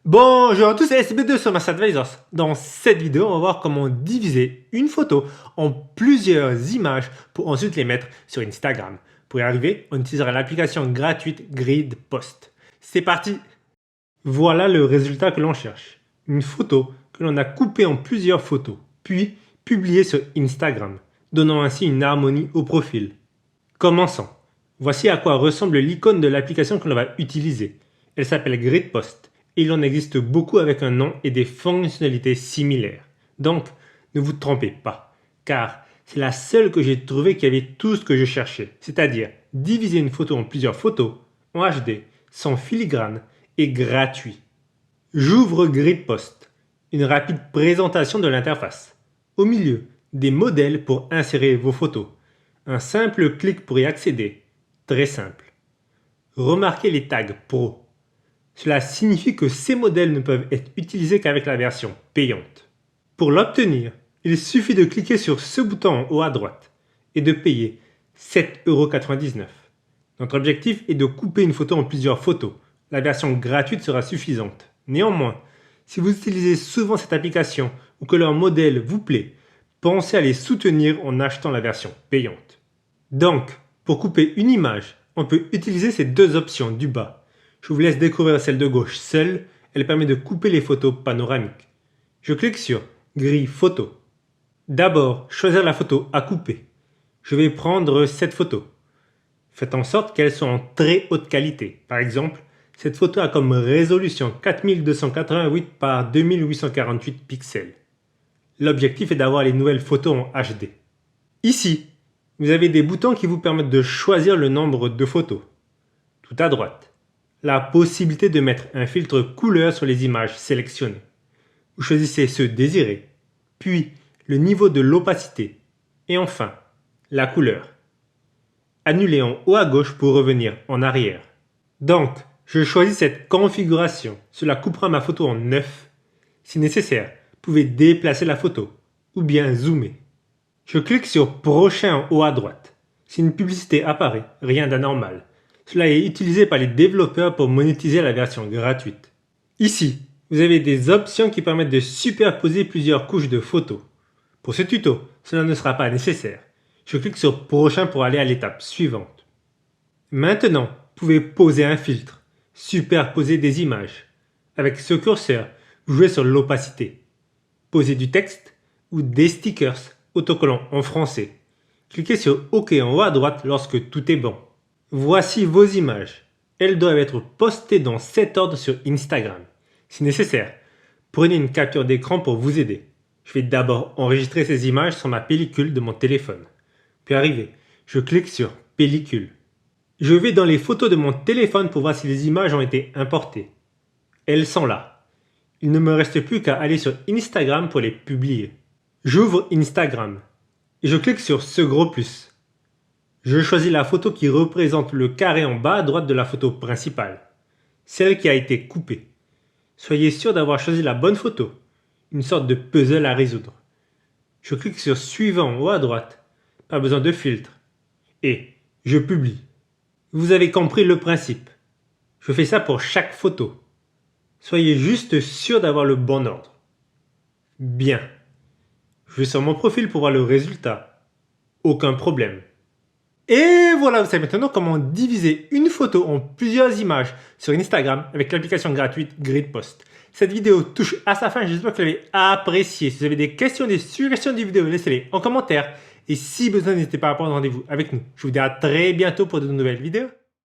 Bonjour à tous, c'est SB2 sur Master Advisors. Dans cette vidéo, on va voir comment diviser une photo en plusieurs images pour ensuite les mettre sur Instagram. Pour y arriver, on utilisera l'application gratuite GridPost. C'est parti! Voilà le résultat que l'on cherche. Une photo que l'on a coupée en plusieurs photos, puis publiée sur Instagram, donnant ainsi une harmonie au profil. Commençons. Voici à quoi ressemble l'icône de l'application que l'on va utiliser. Elle s'appelle GridPost. Et il en existe beaucoup avec un nom et des fonctionnalités similaires. Donc, ne vous trompez pas, car c'est la seule que j'ai trouvée qui avait tout ce que je cherchais, c'est-à-dire diviser une photo en plusieurs photos, en HD, sans filigrane et gratuit. J'ouvre GridPost, une rapide présentation de l'interface. Au milieu, des modèles pour insérer vos photos. Un simple clic pour y accéder, très simple. Remarquez les tags Pro. Cela signifie que ces modèles ne peuvent être utilisés qu'avec la version payante. Pour l'obtenir, il suffit de cliquer sur ce bouton en haut à droite et de payer 7,99 €. Notre objectif est de couper une photo en plusieurs photos. La version gratuite sera suffisante. Néanmoins, si vous utilisez souvent cette application ou que leur modèle vous plaît, pensez à les soutenir en achetant la version payante. Donc, pour couper une image, on peut utiliser ces deux options du bas. Je vous laisse découvrir celle de gauche seule, elle permet de couper les photos panoramiques. Je clique sur Grille photo. D'abord, choisir la photo à couper. Je vais prendre cette photo. Faites en sorte qu'elle soit en très haute qualité. Par exemple, cette photo a comme résolution 4288 par 2848 pixels. L'objectif est d'avoir les nouvelles photos en HD. Ici, vous avez des boutons qui vous permettent de choisir le nombre de photos. Tout à droite, la possibilité de mettre un filtre couleur sur les images sélectionnées. Vous choisissez ceux désirés, puis le niveau de l'opacité et enfin la couleur. Annulez en haut à gauche pour revenir en arrière. Donc, je choisis cette configuration. Cela coupera ma photo en 9. Si nécessaire, vous pouvez déplacer la photo ou bien zoomer. Je clique sur Prochain en haut à droite. Si une publicité apparaît, rien d'anormal. Cela est utilisé par les développeurs pour monétiser la version gratuite. Ici, vous avez des options qui permettent de superposer plusieurs couches de photos. Pour ce tuto, cela ne sera pas nécessaire. Je clique sur Prochain pour aller à l'étape suivante. Maintenant, vous pouvez poser un filtre, superposer des images. Avec ce curseur, vous jouez sur l'opacité. Poser du texte ou des stickers autocollants en français. Cliquez sur OK en haut à droite lorsque tout est bon. Voici vos images. Elles doivent être postées dans cet ordre sur Instagram. Si nécessaire, prenez une capture d'écran pour vous aider. Je vais d'abord enregistrer ces images sur ma pellicule de mon téléphone. Puis je clique sur Pellicule. Je vais dans les photos de mon téléphone pour voir si les images ont été importées. Elles sont là. Il ne me reste plus qu'à aller sur Instagram pour les publier. J'ouvre Instagram et je clique sur ce gros plus. Je choisis la photo qui représente le carré en bas à droite de la photo principale, celle qui a été coupée. Soyez sûr d'avoir choisi la bonne photo, une sorte de puzzle à résoudre. Je clique sur Suivant en haut à droite, pas besoin de filtre, et je publie. Vous avez compris le principe. Je fais ça pour chaque photo. Soyez juste sûr d'avoir le bon ordre. Bien. Je vais sur mon profil pour voir le résultat. Aucun problème. Et voilà, vous savez maintenant comment diviser une photo en plusieurs images sur Instagram avec l'application gratuite GridPost. Cette vidéo touche à sa fin, j'espère que vous l'avez appréciée. Si vous avez des questions, des suggestions de vidéo, laissez-les en commentaire. Et si besoin, n'hésitez pas à prendre rendez-vous avec nous. Je vous dis à très bientôt pour de nouvelles vidéos.